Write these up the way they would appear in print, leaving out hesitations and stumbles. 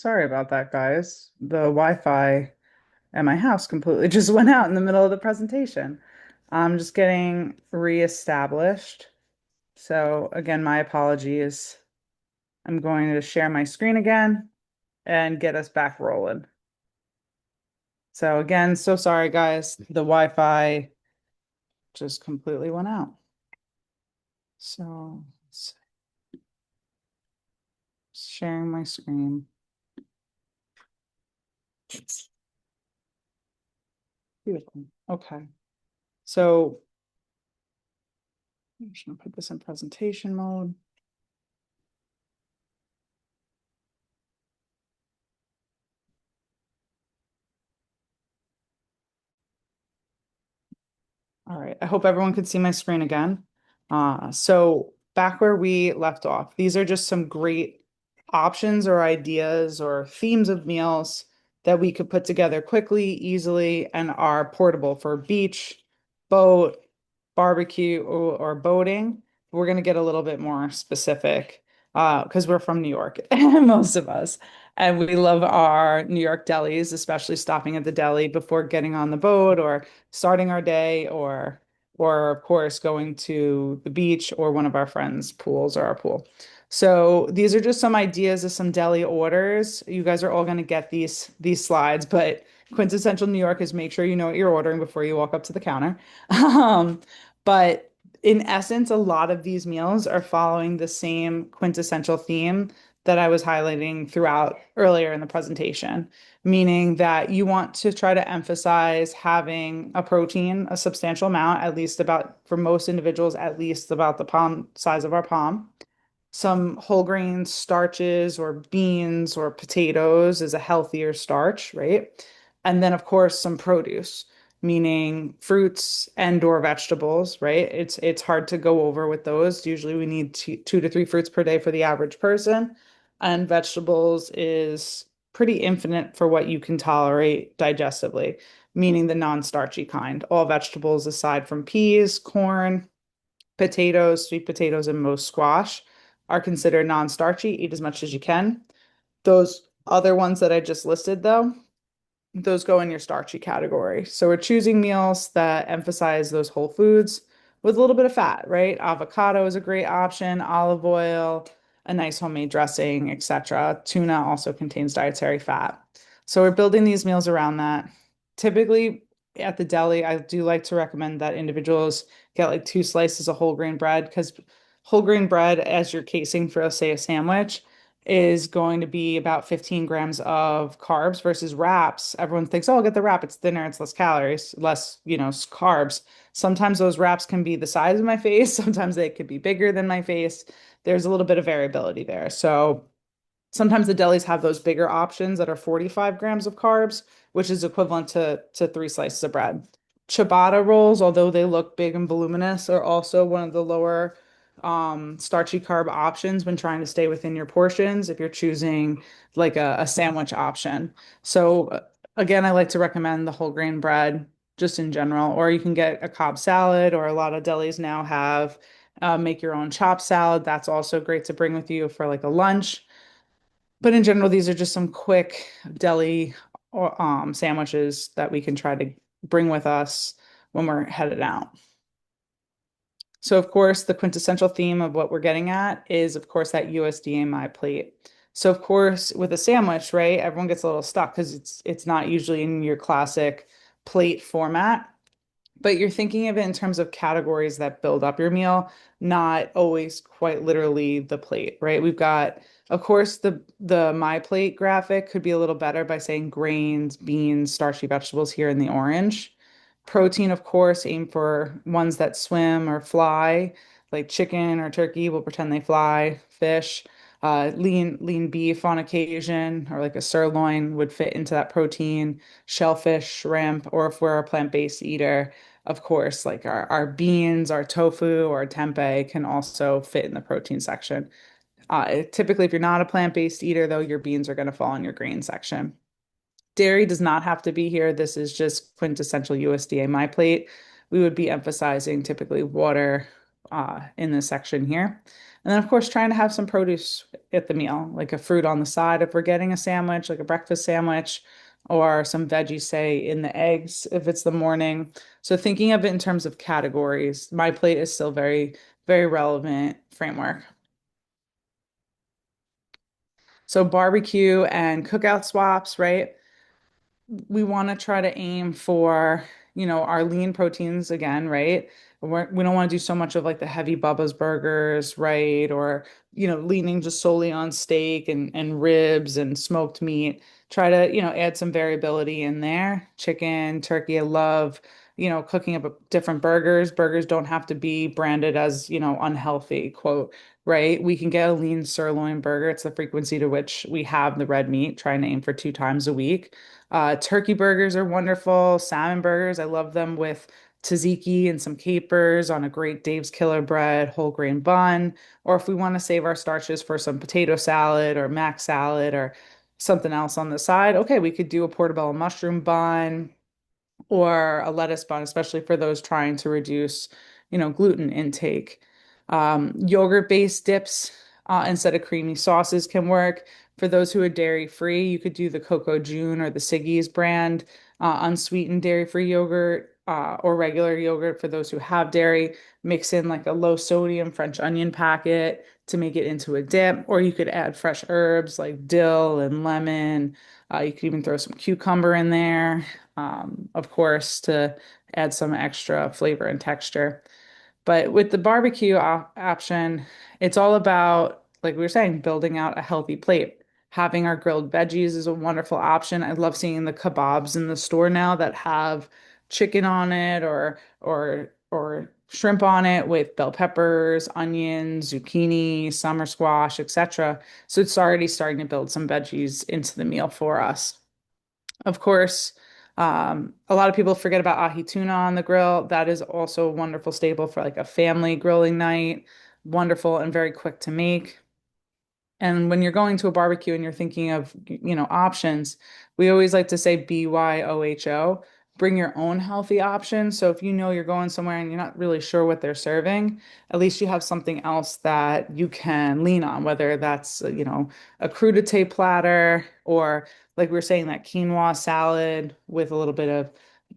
Sorry about that, guys. The Wi-Fi at my house completely just went out in the middle of the presentation. I'm just getting reestablished. So again, my apologies. I'm going to share my screen again and get us back rolling. So again, so sorry, guys. The Wi-Fi just completely went out. So sharing my screen. Beautiful. Okay. So I'm just gonna put this in presentation mode. All right, I hope everyone could see my screen again. So back where we left off, these are just some great options or ideas or themes of meals that we could put together quickly, easily, and are portable for beach, boat, barbecue, or boating. We're going to get a little bit more specific because we're from New York, most of us. And we love our New York delis, especially stopping at the deli before getting on the boat or starting our day or of course going to the beach or one of our friends' pools or our pool. So these are just some ideas of some deli orders. You guys are all going to get these slides, but quintessential New York is make sure you know what you're ordering before you walk up to the counter. Um, but in essence, a lot of these meals are following the same quintessential theme that I was highlighting throughout earlier in the presentation, meaning that you want to try to emphasize having a protein, a substantial amount, at least about, for most individuals, at least about the palm size of our palm. Some whole grain starches or beans or potatoes is a healthier starch, right? And then, of course, some produce, meaning fruits and or vegetables, right? It's hard to go over with those. Usually we need two to three fruits per day for the average person. And vegetables is pretty infinite for what you can tolerate digestively, meaning the non-starchy kind. All vegetables aside from peas, corn, potatoes, sweet potatoes, and most squash are considered non-starchy. Eat as much as you can. Those other ones that I just listed, though, those go in your starchy category. So we're choosing meals that emphasize those whole foods with a little bit of fat, right? Avocado is a great option, olive oil, a nice homemade dressing, etc. Tuna also contains dietary fat. So we're building these meals around that. Typically at the deli, I do like to recommend that individuals get like two slices of whole grain bread because whole grain bread as your casing for, say, a sandwich is going to be about 15 grams of carbs versus wraps. Everyone thinks, oh, I'll get the wrap. It's thinner, it's less calories, less, carbs. Sometimes those wraps can be the size of my face. Sometimes they could be bigger than my face. There's a little bit of variability there. So sometimes the delis have those bigger options that are 45 grams of carbs, which is equivalent to three slices of bread. Ciabatta rolls, although they look big and voluminous, are also one of the lower starchy carb options when trying to stay within your portions if you're choosing like a sandwich option. So again, I like to recommend the whole grain bread just in general, or you can get a Cobb salad, or a lot of delis now have make your own chopped salad. That's also great to bring with you for like a lunch. But in general, these are just some quick deli or sandwiches that we can try to bring with us when we're headed out. So, of course, the quintessential theme of what we're getting at is, of course, that USDA My Plate. So, of course, with a sandwich, right, everyone gets a little stuck because it's not usually in your classic plate format, but you're thinking of it in terms of categories that build up your meal, not always quite literally the plate, right? We've got, of course, the My Plate graphic could be a little better by saying grains, beans, starchy vegetables here in the orange. Protein, of course, aim for ones that swim or fly, like chicken or turkey. We'll pretend they fly. Fish, lean beef on occasion, or like a sirloin would fit into that protein. Shellfish, shrimp, or if we're a plant-based eater, of course, like our beans, our tofu, or tempeh can also fit in the protein section. Typically, if you're not a plant-based eater, though, your beans are going to fall in your grain section. Dairy does not have to be here. This is just quintessential USDA My Plate. We would be emphasizing typically water, in this section here. And then, of course, trying to have some produce at the meal, like a fruit on the side if we're getting a sandwich, like a breakfast sandwich, or some veggies, say, in the eggs if it's the morning. So thinking of it in terms of categories, my plate is still very, very relevant framework. So barbecue and cookout swaps, right? We want to try to aim for, our lean proteins again, right? We don't want to do so much of like the heavy Bubba's burgers, right? Or, leaning just solely on steak and ribs and smoked meat. Try to, add some variability in there. Chicken, turkey, I love, cooking up different burgers. Burgers don't have to be branded as, unhealthy, quote, right? We can get a lean sirloin burger. It's the frequency to which we have the red meat, try and aim for 2 times a week. Turkey burgers are wonderful. Salmon burgers, I love them with tzatziki and some capers on a great Dave's Killer Bread whole grain bun. Or if we want to save our starches for some potato salad or mac salad or something else on the side, okay, we could do a portobello mushroom bun or a lettuce bun, especially for those trying to reduce, gluten intake. Yogurt-based dips instead of creamy sauces can work. For those who are dairy-free, you could do the Coco June or the Siggi's brand, unsweetened dairy-free yogurt, or regular yogurt for those who have dairy. Mix in like a low-sodium French onion packet to make it into a dip, or you could add fresh herbs like dill and lemon. You could even throw some cucumber in there, of course, to add some extra flavor and texture. But with the barbecue option, it's all about, like we were saying, building out a healthy plate. Having our grilled veggies is a wonderful option. I love seeing the kebabs in the store now that have chicken on it or shrimp on it with bell peppers, onions, zucchini, summer squash, etc. So it's already starting to build some veggies into the meal for us. Of course, a lot of people forget about ahi tuna on the grill. That is also a wonderful staple for like a family grilling night. Wonderful and very quick to make. And when you're going to a barbecue and you're thinking of, options, we always like to say BYOHO, bring your own healthy options. So if you know you're going somewhere and you're not really sure what they're serving, at least you have something else that you can lean on, whether that's, a crudité platter or like we were saying, that quinoa salad with a little bit of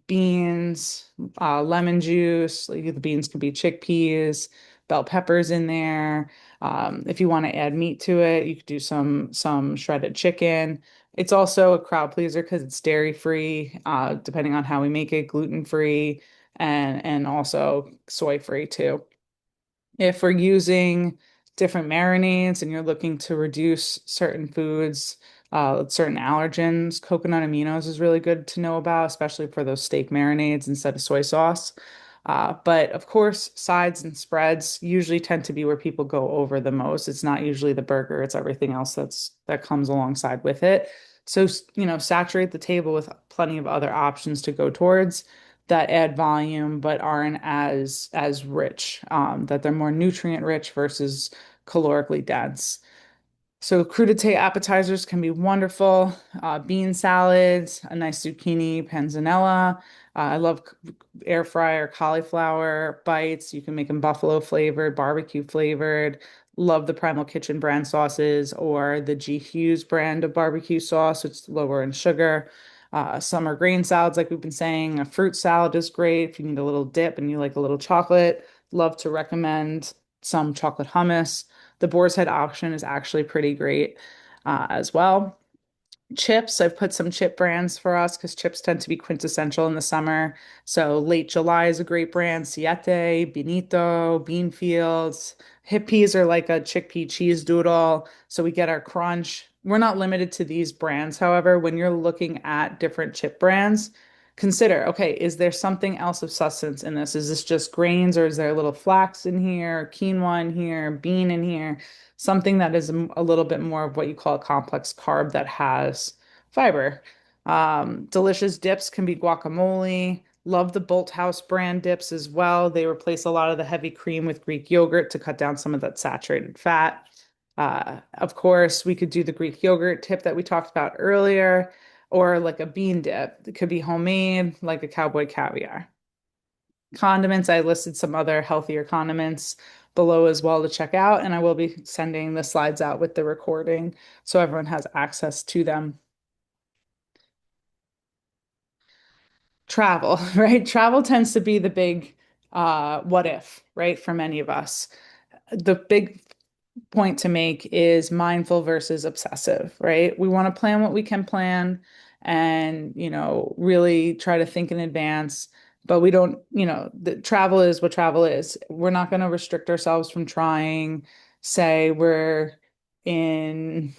beans, lemon juice. Like the beans could be chickpeas, bell peppers in there. If you want to add meat to it, you could do some shredded chicken. It's also a crowd pleaser because it's dairy free, depending on how we make it, gluten free, and also soy free too. If we're using different marinades and you're looking to reduce certain foods, certain allergens, coconut aminos is really good to know about, especially for those steak marinades instead of soy sauce. But of course, sides and spreads usually tend to be where people go over the most. It's not usually the burger, it's everything else that comes alongside with it. So, saturate the table with plenty of other options to go towards that add volume but aren't as rich, that they're more nutrient rich versus calorically dense. So crudité appetizers can be wonderful. Bean salads, a nice zucchini panzanella. I love air fryer cauliflower bites. You can make them buffalo flavored, barbecue flavored. Love the Primal Kitchen brand sauces or the G. Hughes brand of barbecue sauce, which is lower in sugar. Summer grain salads, like we've been saying. A fruit salad is great if you need a little dip and you like a little chocolate. Love to recommend some chocolate hummus. The Boar's Head option is actually pretty great as well. Chips, I've put some chip brands for us because chips tend to be quintessential in the summer. So Late July is a great brand. Siete, Benito, Beanfields. Hippies are like a chickpea cheese doodle. So we get our crunch. We're not limited to these brands. However, when you're looking at different chip brands, consider, okay, is there something else of substance in this? Is this just grains or is there a little flax in here, quinoa in here, bean in here? Something that is a little bit more of what you call a complex carb that has fiber. Delicious dips can be guacamole. Love the Bolthouse brand dips as well. They replace a lot of the heavy cream with Greek yogurt to cut down some of that saturated fat. Of course, we could do the Greek yogurt tip that we talked about earlier, or like a bean dip. It could be homemade, like a cowboy caviar. Condiments, I listed some other healthier condiments below as well to check out, and I will be sending the slides out with the recording so everyone has access to them. Travel, right? Travel tends to be the big what if, right, for many of us. The big point to make is mindful versus obsessive, right? We want to plan what we can plan and, really try to think in advance, but we don't, the travel is what travel is. We're not going to restrict ourselves from trying, say we're in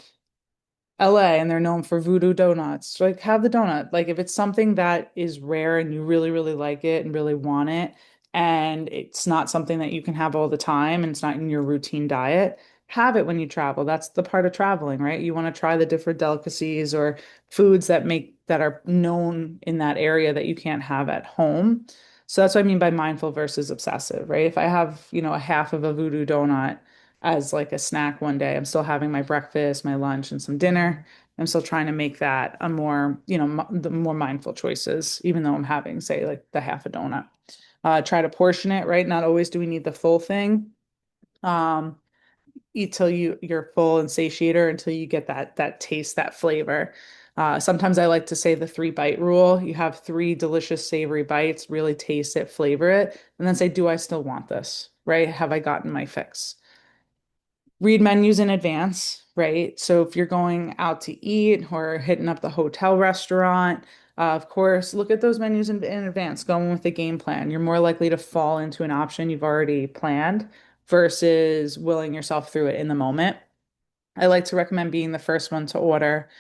LA and they're known for voodoo donuts. Like, have the donut. Like, if it's something that is rare and you really, really like it and really want it, and it's not something that you can have all the time and it's not in your routine diet, have it when you travel. That's the part of traveling, right? You want to try the different delicacies or foods that are known in that area that you can't have at home. So that's what I mean by mindful versus obsessive, right? If I have, a half of a voodoo donut as like a snack one day. I'm still having my breakfast, my lunch, and some dinner. I'm still trying to make that a more, the more mindful choices, even though I'm having, say, like the half a donut. Try to portion it, right? Not always do we need the full thing. Um, Eat till you're full and satiated until you get that taste, that flavor. Sometimes I like to say the 3 bite rule. You have 3 delicious savory bites, really taste it, flavor it, and then say, do I still want this? Right? Have I gotten my fix? Read menus in advance, right? So if you're going out to eat or hitting up the hotel restaurant, of course, look at those menus in advance, going with the game plan. You're more likely to fall into an option you've already planned versus willing yourself through it in the moment. I like to recommend being the first one to order,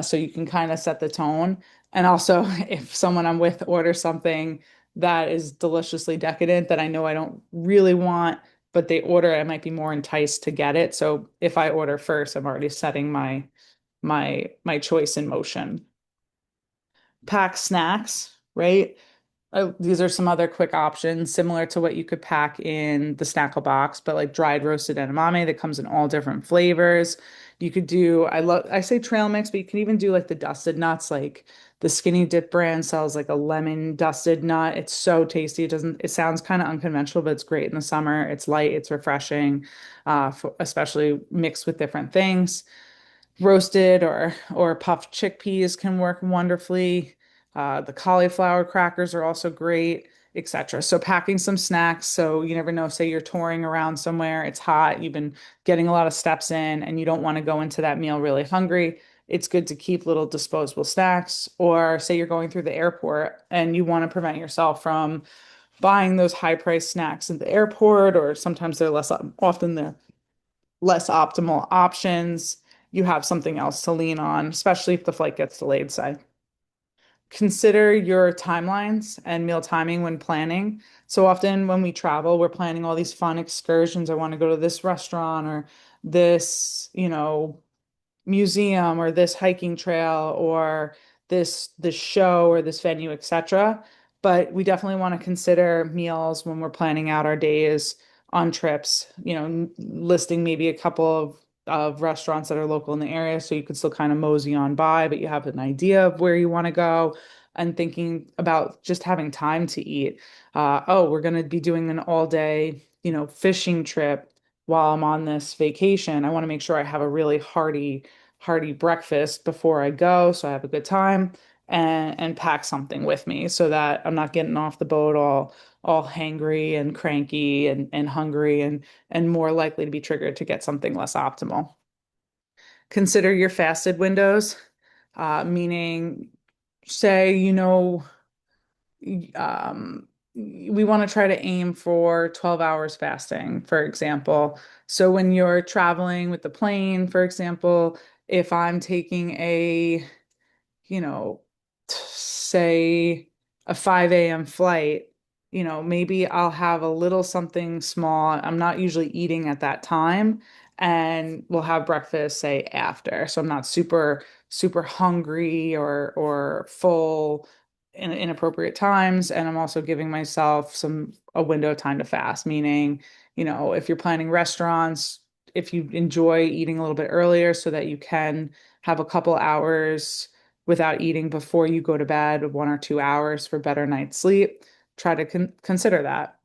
so you can kind of set the tone. And also, if someone I'm with orders something that is deliciously decadent that I know I don't really want, but they order, I might be more enticed to get it. So if I order first, I'm already setting my choice in motion. Pack snacks, right? These are some other quick options similar to what you could pack in the Snackle box, but like dried roasted edamame that comes in all different flavors. You could do, I say trail mix, but you can even do like the dusted nuts, like the Skinny Dip brand sells like a lemon dusted nut. It's so tasty. It sounds kind of unconventional, but it's great in the summer. It's light, it's refreshing, especially mixed with different things. Roasted or puffed chickpeas can work wonderfully. The cauliflower crackers are also great, etc. So packing some snacks so you never know, say you're touring around somewhere, it's hot, you've been getting a lot of steps in and you don't want to go into that meal really hungry. It's good to keep little disposable snacks, or say you're going through the airport and you want to prevent yourself from buying those high priced snacks at the airport, or sometimes they're less often they're less optimal options. You have something else to lean on, especially if the flight gets delayed, say. Consider your timelines and meal timing when planning. So often when we travel, we're planning all these fun excursions. I want to go to this restaurant or this, museum or this hiking trail or this show or this venue, etc. But we definitely want to consider meals when we're planning out our days on trips, listing maybe a couple of restaurants that are local in the area so you can still kind of mosey on by, but you have an idea of where you want to go and thinking about just having time to eat. Oh, we're going to be doing an all day, fishing trip while I'm on this vacation. I want to make sure I have a really hearty breakfast before I go so I have a good time, and pack something with me so that I'm not getting off the boat all hangry and cranky and hungry and more likely to be triggered to get something less optimal. Consider your fasted windows, meaning say, we want to try to aim for 12 hours fasting, for example. So when you're traveling with the plane, for example, if I'm taking you know, say a 5 a.m. flight, maybe I'll have a little something small. I'm not usually eating at that time, and we'll have breakfast, say, after. So I'm not super hungry or full in inappropriate times. And I'm also giving myself a window of time to fast, meaning, if you're planning restaurants, if you enjoy eating a little bit earlier so that you can have a couple hours without eating before you go to bed, 1 or 2 hours for better night's sleep. try to consider that.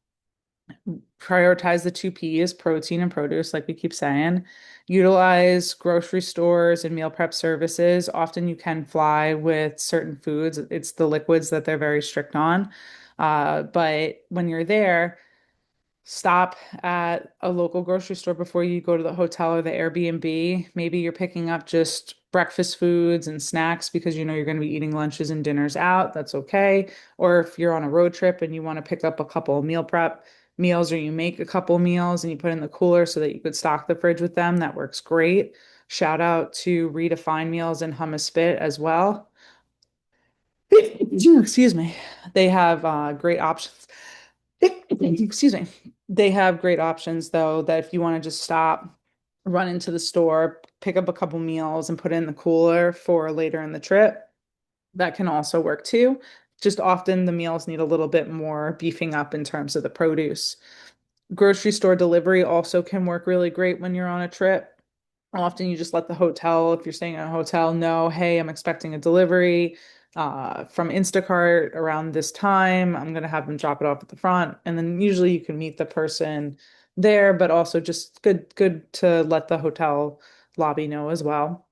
Prioritize the two P's, protein and produce, like we keep saying. Utilize grocery stores and meal prep services. Often you can fly with certain foods. It's the liquids that they're very strict on. But when you're there, stop at a local grocery store before you go to the hotel or the Airbnb. Maybe you're picking up just breakfast foods and snacks because you know you're going to be eating lunches and dinners out. That's okay. Or if you're on a road trip and you want to pick up a couple of meal prep meals or you make a couple meals and you put in the cooler so that you could stock the fridge with them, that works great. Shout out to Redefine Meals and Hummus Spit as well. Excuse me. They have great options. Excuse me. They have great options though that if you want to just stop, run into the store, pick up a couple meals and put it in the cooler for later in the trip, that can also work too. Just often the meals need a little bit more beefing up in terms of the produce. Grocery store delivery also can work really great when you're on a trip. Often you just let the hotel, if you're staying in a hotel, know, hey, I'm expecting a delivery from Instacart around this time. I'm going to have them drop it off at the front. And then usually you can meet the person there, but also just good to let the hotel lobby know as well.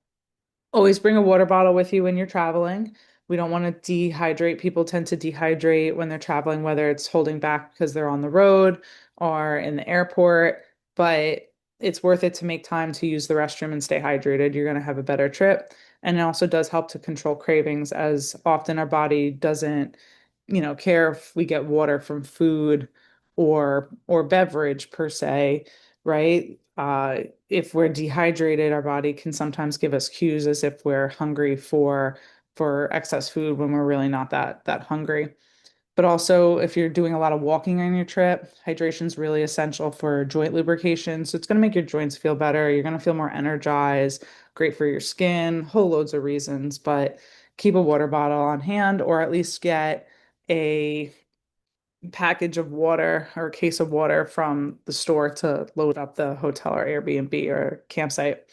Always bring a water bottle with you when you're traveling. We don't want to dehydrate. People tend to dehydrate when they're traveling, whether it's holding back because they're on the road or in the airport, but it's worth it to make time to use the restroom and stay hydrated. You're going to have a better trip. And it also does help to control cravings as often our body doesn't, care if we get water from food or beverage per se, right? If we're dehydrated, our body can sometimes give us cues as if we're hungry for excess food when we're really not that hungry. But also, if you're doing a lot of walking on your trip, hydration is really essential for joint lubrication. So it's going to make your joints feel better. You're going to feel more energized, great for your skin, whole loads of reasons. But keep a water bottle on hand, or at least get a package of water or a case of water from the store to load up the hotel or Airbnb or campsite.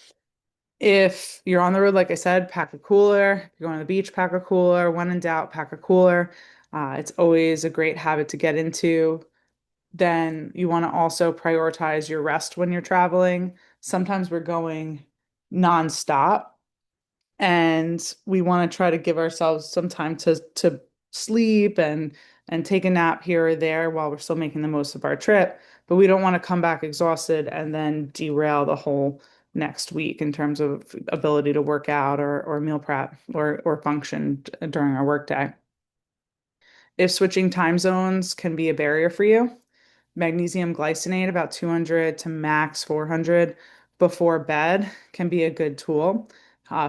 If you're on the road, like I said, pack a cooler. If you're going to the beach, pack a cooler. When in doubt, pack a cooler. It's always a great habit to get into. Then you want to also prioritize your rest when you're traveling. Sometimes we're going nonstop and we want to try to give ourselves some time to sleep and take a nap here or there while we're still making the most of our trip. But we don't want to come back exhausted and then derail the whole next week in terms of ability to work out or meal prep or function during our workday. If switching time zones can be a barrier for you, magnesium glycinate, about 200 to max 400 before bed, can be a good tool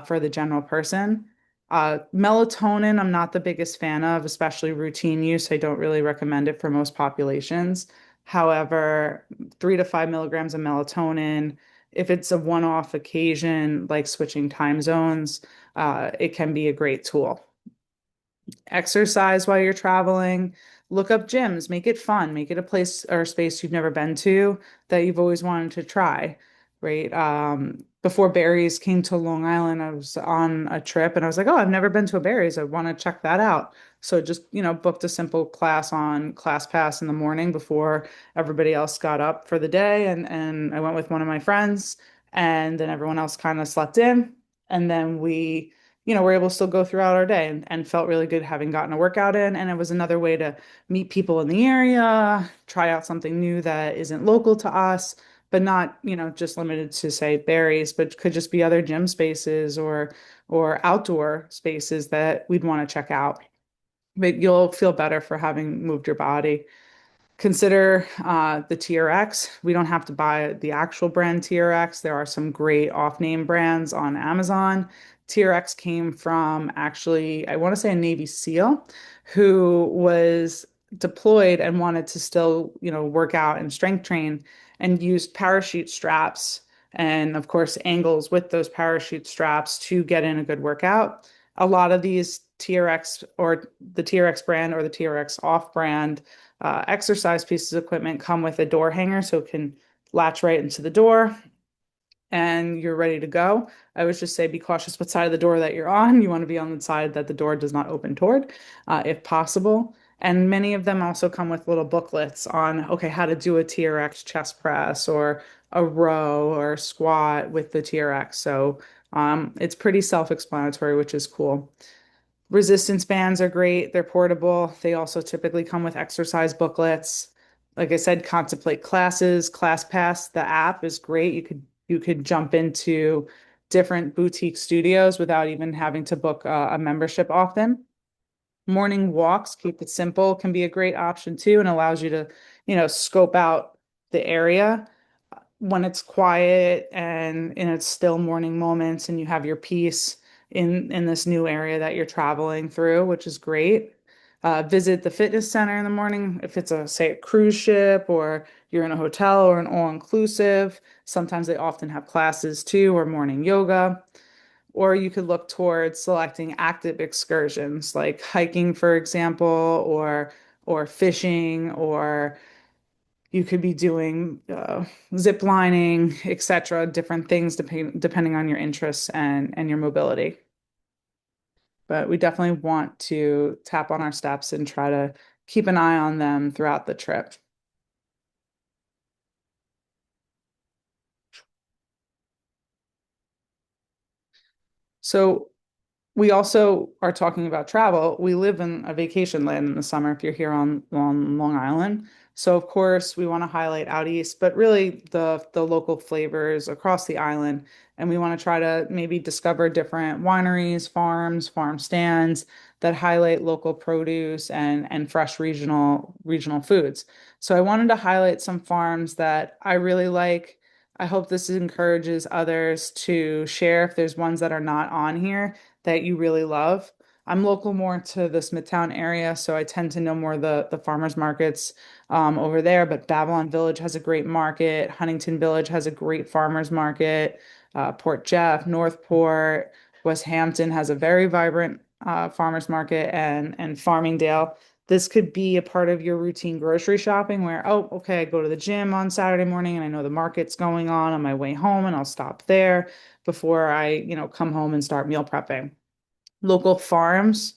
for the general person. Melatonin, I'm not the biggest fan of, especially routine use. I don't really recommend it for most populations. However, 3 to 5 milligrams of melatonin, if it's a one-off occasion, like switching time zones, it can be a great tool. Exercise while you're traveling. Look up gyms, make it fun, make it a place or a space you've never been to that you've always wanted to try, right? Before Barry's came to Long Island, I was on a trip and I was like, oh, I've never been to a Barry's. I want to check that out. So just, booked a simple class on ClassPass in the morning before everybody else got up for the day. And I went with one of my friends and then everyone else kind of slept in. And then we're able to still go throughout our day and felt really good having gotten a workout in. And it was another way to meet people in the area, try out something new that isn't local to us, but not, just limited to say Barry's, but could just be other gym spaces or outdoor spaces that we'd want to check out. But you'll feel better for having moved your body. Consider the TRX. We don't have to buy the actual brand TRX. There are some great off-name brands on Amazon. TRX came from actually, I want to say a Navy SEAL who was deployed and wanted to still, work out and strength train and used parachute straps and, of course, angles with those parachute straps to get in a good workout. A lot of these TRX or the TRX brand or the TRX off brand exercise pieces of equipment come with a door hanger so it can latch right into the door and you're ready to go. I would just say be cautious what side of the door that you're on. You want to be on the side that the door does not open toward, if possible. And many of them also come with little booklets on, okay, how to do a TRX chest press or a row or squat with the TRX. So it's pretty self-explanatory, which is cool. Resistance bands are great. They're portable. They also typically come with exercise booklets. Like I said, contemplate classes, ClassPass, the app is great. You could jump into different boutique studios without even having to book a membership often. Morning walks, keep it simple, can be a great option too, and allows you to, scope out the area when it's quiet and in its still morning moments and you have your peace in this new area that you're traveling through, which is great. Visit the fitness center in the morning if it's a, say, a cruise ship or you're in a hotel or an all-inclusive. Sometimes they often have classes too or morning yoga. Or you could look towards selecting active excursions like hiking, for example, or fishing, or you could be doing zip lining, etc., different things depending on your interests and your mobility. But we definitely want to tap on our steps and try to keep an eye on them throughout the trip. So we also are talking about travel. We live in a vacation land in the summer if you're here on Long Island. So of course we want to highlight out east, but really the local flavors across the island. And we want to try to maybe discover different wineries, farms, farm stands that highlight local produce and fresh regional foods. So I wanted to highlight some farms that I really like. I hope this encourages others to share if there's ones that are not on here that you really love. I'm local more to the Smithtown area, so I tend to know more the farmers markets over there. But Babylon Village has a great market. Huntington Village has a great farmers market. Port Jeff, Northport, West Hampton has a very vibrant farmers market, and Farmingdale. This could be a part of your routine grocery shopping where, oh, okay, I go to the gym on Saturday morning and I know the market's going on my way home and I'll stop there before I, come home and start meal prepping. Local farms,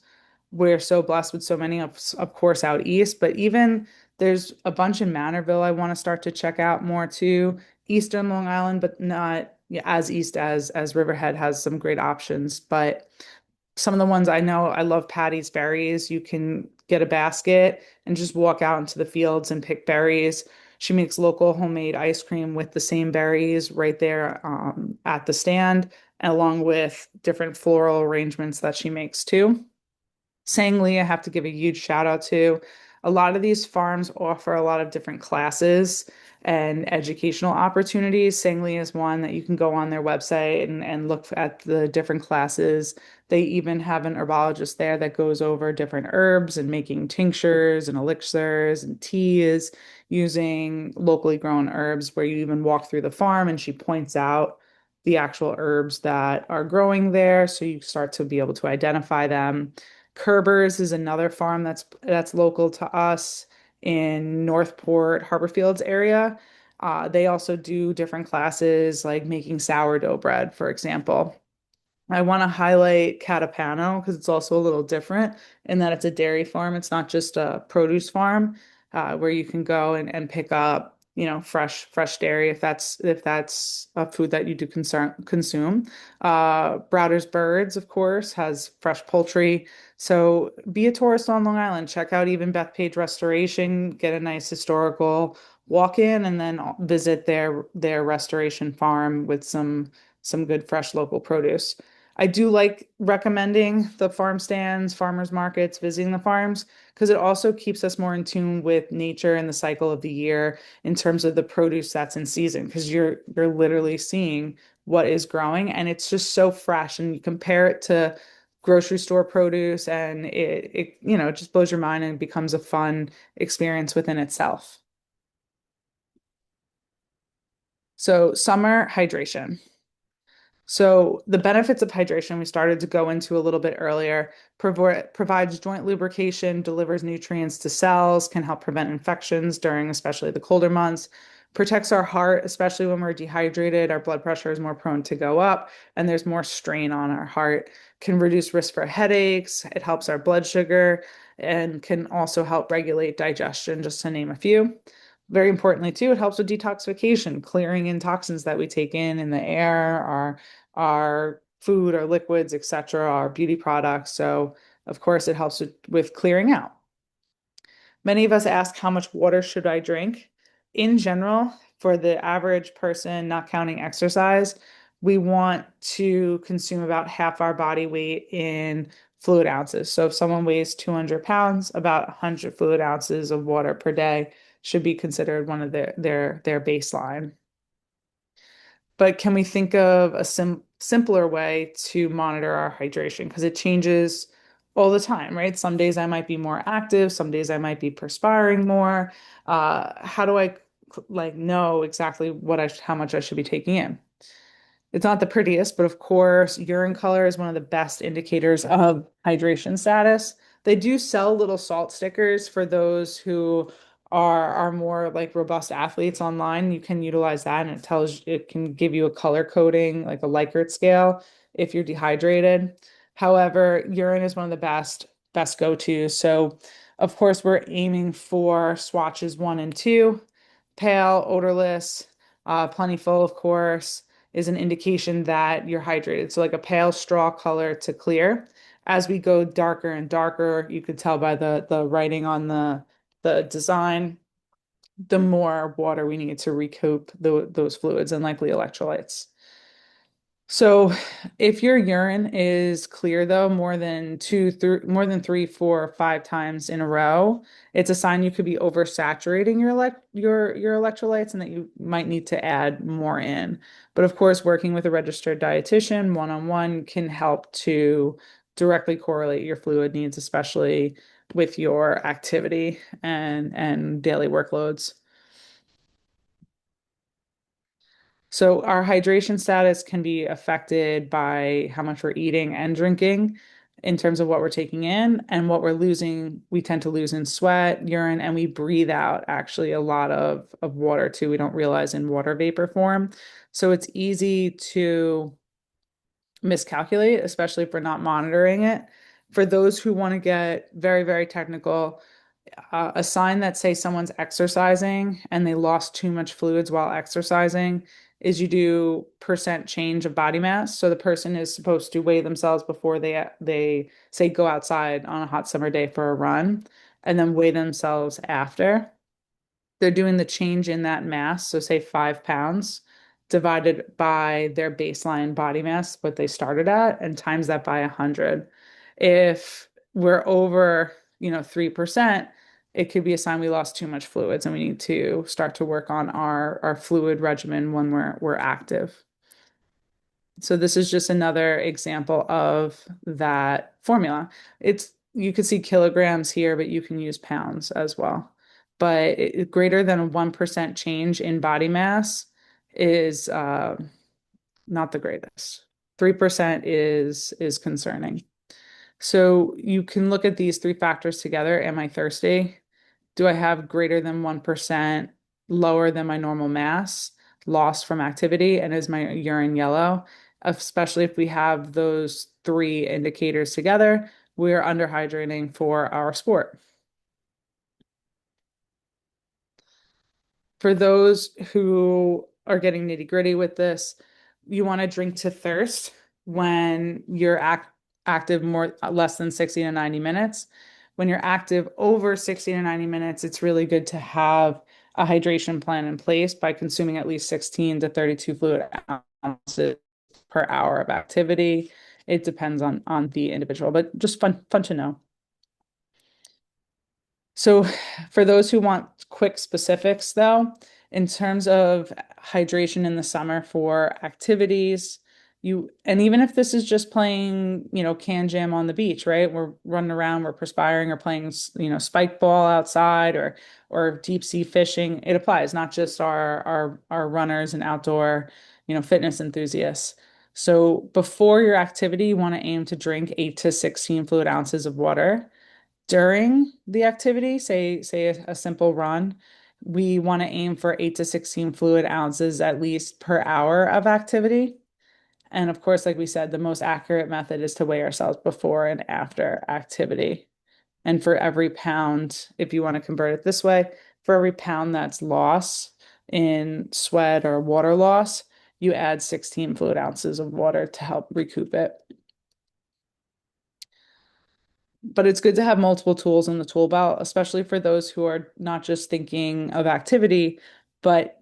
we're so blessed with so many of course out east, but even there's a bunch in Manorville I want to start to check out more too. Eastern Long Island, but not yeah, as east as Riverhead has some great options. But some of the ones I know, I love Patty's Berries. You can get a basket and just walk out into the fields and pick berries. She makes local homemade ice cream with the same berries right there at the stand, along with different floral arrangements that she makes too. Sangli, I have to give a huge shout out to. A lot of these farms offer a lot of different classes and educational opportunities. Sangli is one that you can go on their website and look at the different classes. They even have an herbologist there that goes over different herbs and making tinctures and elixirs and teas using locally grown herbs, where you even walk through the farm and she points out the actual herbs that are growing there. So you start to be able to identify them. Kerber's is another farm that's local to us in Northport, Harborfields area. They also do different classes like making sourdough bread, for example. I want to highlight Catapano because it's also a little different in that it's a dairy farm. It's not just a produce farm where you can go and pick up, fresh dairy if that's a food that you do consume. Browder's Birds, of course, has fresh poultry. So be a tourist on Long Island. Check out even Bethpage Restoration, get a nice historical walk in, and then visit their restoration farm with some good fresh local produce. I do like recommending the farm stands, farmers markets, visiting the farms, because it also keeps us more in tune with nature and the cycle of the year in terms of the produce that's in season, because you're literally seeing what is growing and it's just so fresh. And you compare it to grocery store produce and it just blows your mind and becomes a fun experience within itself. So summer hydration. So the benefits of hydration we started to go into a little bit earlier. Provides joint lubrication, delivers nutrients to cells, can help prevent infections during especially the colder months. Protects our heart, especially when we're dehydrated. Our blood pressure is more prone to go up, and there's more strain on our heart. Can reduce risk for headaches. It helps our blood sugar and can also help regulate digestion, just to name a few. Very importantly, too, it helps with detoxification, clearing in toxins that we take in the air, our food, our liquids, etc., our beauty products. So, of course, it helps with clearing out. Many of us ask, how much water should I drink? In general, for the average person, not counting exercise, we want to consume about half our body weight in fluid ounces. So if someone weighs 200 pounds, about 100 fluid ounces of water per day should be considered one of their baseline. But can we think of a simpler way to monitor our hydration? Because it changes all the time, right? Some days I might be more active, some days I might be perspiring more. How do I like know exactly how much I should be taking in? It's not the prettiest, but of course, urine color is one of the best indicators of hydration status. They do sell little salt stickers for those who are more like robust athletes online. You can utilize that and it can give you a color coding, like a Likert scale if you're dehydrated. However, urine is one of the best go-tos. So, of course, we're aiming for swatches 1 and 2, pale, odorless, plentiful, of course is an indication that you're hydrated. So like a pale straw color to clear. As we go darker and darker, you could tell by the writing on the design, the more water we need to recoup those fluids and likely electrolytes. So if your urine is clear though, more than three, 4, or 5 times in a row, it's a sign you could be oversaturating your electrolytes and that you might need to add more in. But of course, working with a registered dietitian one-on-one can help to directly correlate your fluid needs, especially with your activity and daily workloads. So our hydration status can be affected by how much we're eating and drinking in terms of what we're taking in and what we're losing. We tend to lose in sweat, urine, and we breathe out actually a lot of water too. We don't realize in water vapor form. So it's easy to miscalculate, especially if we're not monitoring it. For those who want to get very, very technical, a sign that say someone's exercising and they lost too much fluids while exercising is you do percent change of body mass. So the person is supposed to weigh themselves before they say go outside on a hot summer day for a run and then weigh themselves after. They're doing the change in that mass, so say 5 pounds divided by their baseline body mass, what they started at, and times that by 100. If we're over, 3%, it could be a sign we lost too much fluids and we need to start to work on our fluid regimen when we're active. So this is just another example of that formula. You could see kilograms here, but you can use pounds as well. But greater than 1% change in body mass is not the greatest. 3% is concerning. So you can look at these three factors together. Am I thirsty? Do I have greater than 1% lower than my normal mass lost from activity? And is my urine yellow? Especially if we have those three indicators together, we're underhydrating for our sport. For those who are getting nitty-gritty with this, you want to drink to thirst when you're active more less than 60 to 90 minutes. When you're active over 60 to 90 minutes, it's really good to have a hydration plan in place by consuming at least 16 to 32 fluid ounces per hour of activity. It depends on the individual, but just fun to know. So for those who want quick specifics though, in terms of hydration in the summer for activities, and even if this is just playing, can jam on the beach, right? We're running around, we're perspiring or playing, spike ball outside or deep sea fishing. It applies, not just our runners and outdoor, fitness enthusiasts. So before your activity, you want to aim to drink 8 to 16 fluid ounces of water during the activity, say a simple run, we want to aim for 8 to 16 fluid ounces at least per hour of activity. And of course, like we said, the most accurate method is to weigh ourselves before and after activity. And for every pound, if you want to convert it this way, for every pound that's loss in sweat or water loss, you add 16 fluid ounces of water to help recoup it. But it's good to have multiple tools in the tool belt, especially for those who are not just thinking of activity, but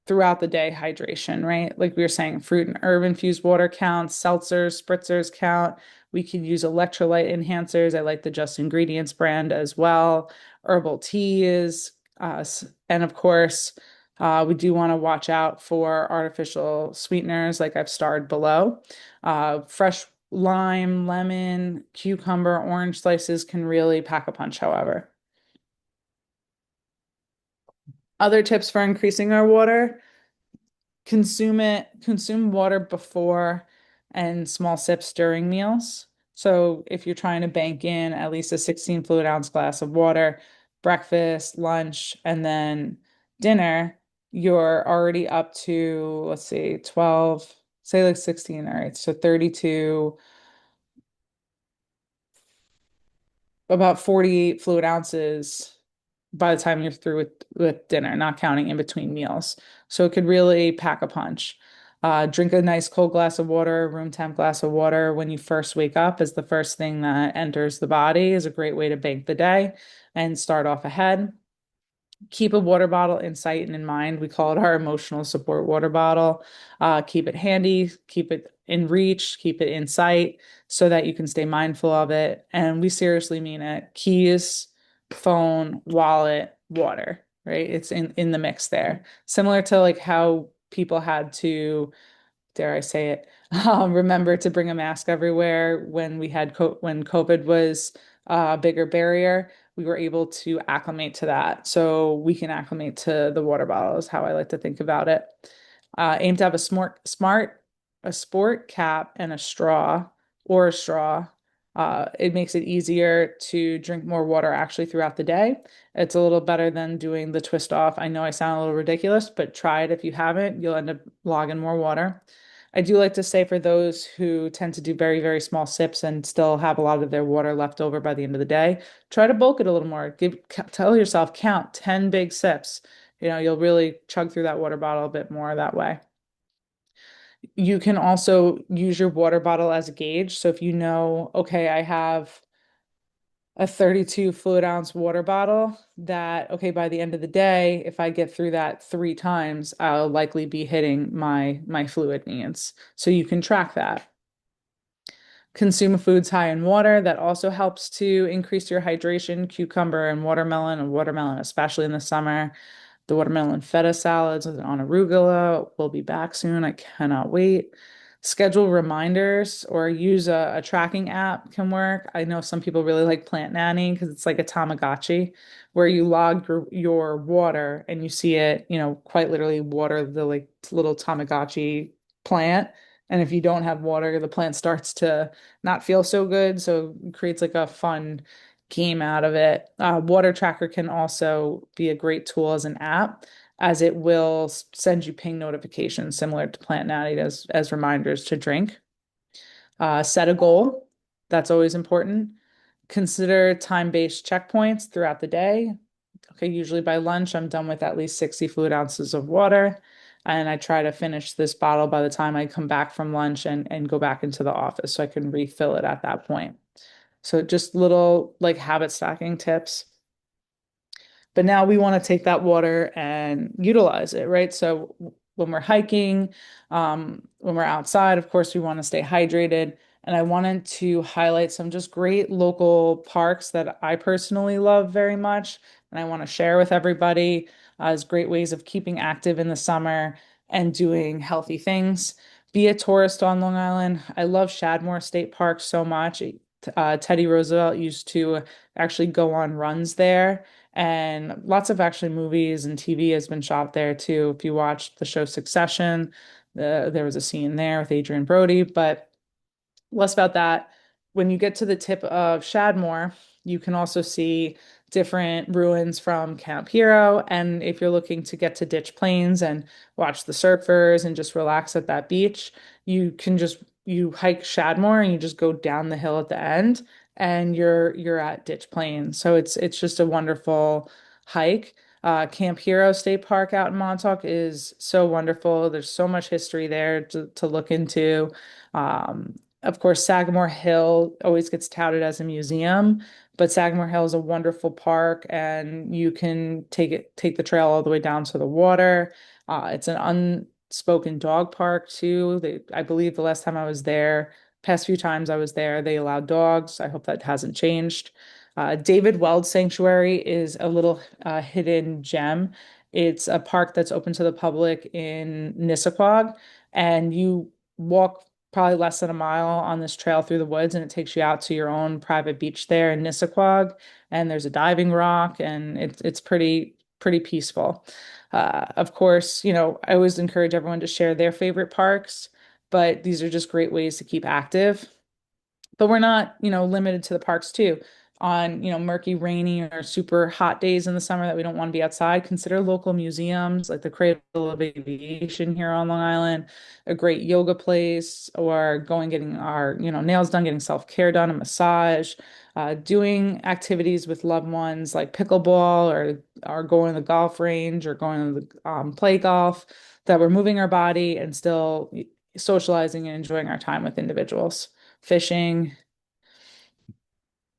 throughout the day hydration, right? Like we were saying, fruit and herb infused water counts, seltzers, spritzers count. We could use electrolyte enhancers. I like the Just Ingredients brand as well. Herbal teas, and of course, we do want to watch out for artificial sweeteners, like I've starred below. Fresh lime, lemon, cucumber, orange slices can really pack a punch, however. Other tips for increasing our water, consume water before and small sips during meals. So if you're trying to bank in at least a 16 fluid ounce glass of water, breakfast, lunch, and then dinner, you're already up to, let's see, 12, say like 16, all right, so 32, about 48 fluid ounces by the time you're through with dinner, not counting in between meals. So it could really pack a punch. Drink a nice cold glass of water, room temp glass of water when you first wake up is the first thing that enters the body, is a great way to bank the day and start off ahead. Keep a water bottle in sight and in mind. We call it our emotional support water bottle. Keep it handy, keep it in reach, keep it in sight so that you can stay mindful of it. And we seriously mean it. Keys, phone, wallet, water, right? It's in the mix there. Similar to like how people had to, dare I say it, remember to bring a mask everywhere when when COVID was a bigger barrier. We were able to acclimate to that. So we can acclimate to the water bottle is how I like to think about it. Aim to have a sport cap and a straw or a straw. It makes it easier to drink more water actually throughout the day. It's a little better than doing the twist off. I know I sound a little ridiculous, but try it if you haven't. You'll end up logging more water. I do like to say for those who tend to do very, very small sips and still have a lot of their water left over by the end of the day, try to bulk it a little more. Tell yourself, count 10 big sips. You'll really chug through that water bottle a bit more that way. You can also use your water bottle as a gauge. So if you know, okay, I have a 32 fluid ounce water bottle that, okay, by the end of the day, if I get through that 3 times, I'll likely be hitting my fluid needs. So you can track that. Consume foods high in water. That also helps to increase your hydration. Cucumber and watermelon, especially in the summer. The watermelon feta salads on arugula will be back soon. I cannot wait. Schedule reminders or use a tracking app can work. I know some people really like Plant Nanny because it's like a Tamagotchi where you log your water and you see it, quite literally water the like little Tamagotchi plant. And if you don't have water, the plant starts to not feel so good. So it creates like a fun game out of it. Water Tracker can also be a great tool as an app, as it will send you ping notifications similar to Plant Natty as reminders to drink. Set a goal. That's always important. Consider time-based checkpoints throughout the day. Okay, usually by lunch, I'm done with at least 60 fluid ounces of water. And I try to finish this bottle by the time I come back from lunch and go back into the office so I can refill it at that point. So just little like habit stacking tips. But now we want to take that water and utilize it, right? So when we're hiking, when we're outside, of course, we want to stay hydrated. And I wanted to highlight some just great local parks that I personally love very much. And I want to share with everybody as great ways of keeping active in the summer and doing healthy things. Be a tourist on Long Island. I love Shadmore State Park so much. Teddy Roosevelt used to actually go on runs there, and lots of actually movies and TV has been shot there too. If you watched the show Succession, there was a scene there with Adrian Brody, but less about that. When you get to the tip of Shadmore, you can also see different ruins from Camp Hero. And if you're looking to get to Ditch Plains and watch the surfers and just relax at that beach, you hike Shadmore and you just go down the hill at the end and you're at Ditch Plains. So it's just a wonderful hike. Camp Hero State Park out in Montauk is so wonderful. There's so much history there to look into. Of course, Sagamore Hill always gets touted as a museum, but Sagamore Hill is a wonderful park, and you can take the trail all the way down to the water. It's an unspoken dog park too. I believe the last time I was there, past few times I was there, they allowed dogs. I hope that hasn't changed. David Weld Sanctuary is a little hidden gem. It's a park that's open to the public in Nissaquag, and you walk probably less than a mile on this trail through the woods, and it takes you out to your own private beach there in Nissaquag. And there's a diving rock, and it's pretty peaceful. Of course, I always encourage everyone to share their favorite parks, but these are just great ways to keep active. But we're not, limited to the parks too. On, murky, rainy, or super hot days in the summer that we don't want to be outside, consider local museums like the Cradle of Aviation here on Long Island, a great yoga place, or going getting our, nails done, getting self-care done, a massage, doing activities with loved ones like pickleball or going to the golf range or going to the play golf, that we're moving our body and still socializing and enjoying our time with individuals. Fishing,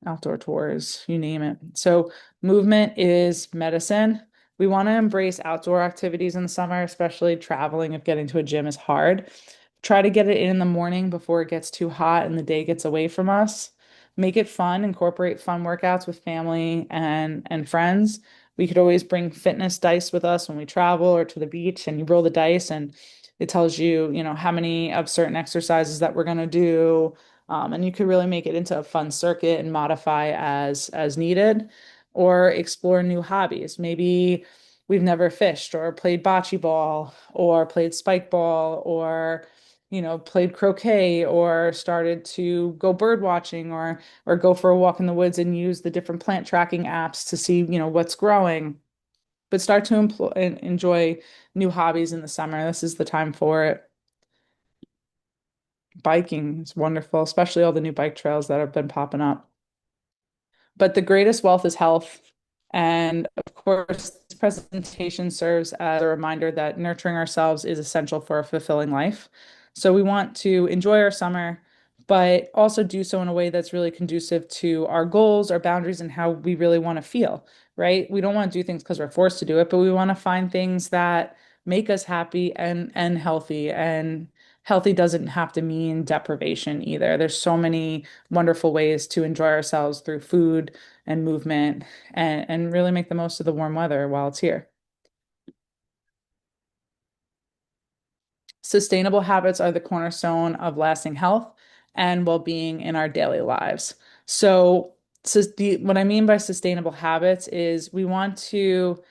outdoor tours, you name it. So, movement is medicine. We want to embrace outdoor activities in the summer, especially traveling if getting to a gym is hard. Try to get it in the morning before it gets too hot and the day gets away from us. Make it fun, incorporate fun workouts with family and friends. We could always bring fitness dice with us when we travel or to the beach, and you roll the dice and it tells you, how many of certain exercises that we're going to do, and you could really make it into a fun circuit and modify as needed, or explore new hobbies. Maybe we've never fished or played bocce ball or played spike ball or played croquet or started to go bird watching or go for a walk in the woods and use the different plant tracking apps to see, what's growing. But start to enjoy new hobbies in the summer. This is the time for it. Biking is wonderful, especially all the new bike trails that have been popping up. But the greatest wealth is health. And of course, this presentation serves as a reminder that nurturing ourselves is essential for a fulfilling life. So we want to enjoy our summer, but also do so in a way that's really conducive to our goals, our boundaries, and how we really want to feel, right? We don't want to do things because we're forced to do it, but we want to find things that make us happy and healthy. And healthy doesn't have to mean deprivation either. There's so many wonderful ways to enjoy ourselves through food and movement and really make the most of the warm weather while it's here. Sustainable habits are the cornerstone of lasting health and well-being in our daily lives. What I mean by sustainable habits is we want to,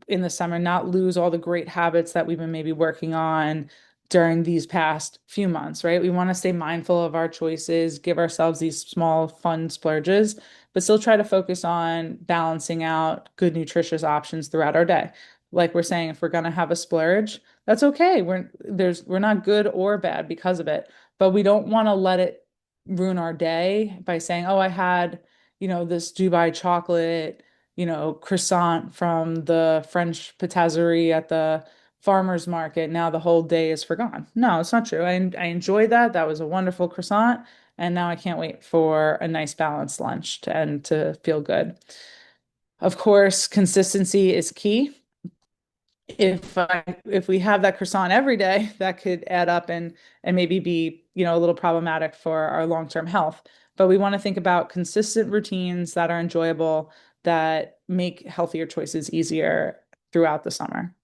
in the summer, not lose all the great habits that we've been maybe working on during these past few months, right? We want to stay mindful of our choices, give ourselves these small, fun splurges, but still try to focus on balancing out good, nutritious options throughout our day. Like we're saying, if we're going to have a splurge, that's okay. We're not good or bad because of it, but we don't want to let it ruin our day by saying, "Oh, I had, this Dubai chocolate, croissant from the French patisserie at the farmer's market. Now the whole day is forgone." No, it's not true. I enjoyed that. That was a wonderful croissant. And now I can't wait for a nice balanced lunch and to feel good. Of course, consistency is key. If we have that croissant every day, that could add up and maybe be, a little problematic for our long-term health. But we want to think about consistent routines that are enjoyable, that make healthier choices easier throughout the summer.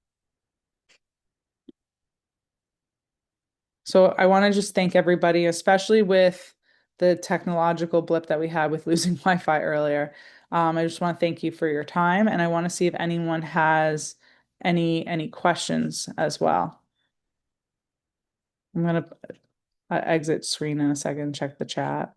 So I want to just thank everybody, especially with the technological blip that we had with losing Wi-Fi earlier. I just want to thank you for your time, and I want to see if anyone has any questions as well. I'm gonna exit screen in a second, check the chat.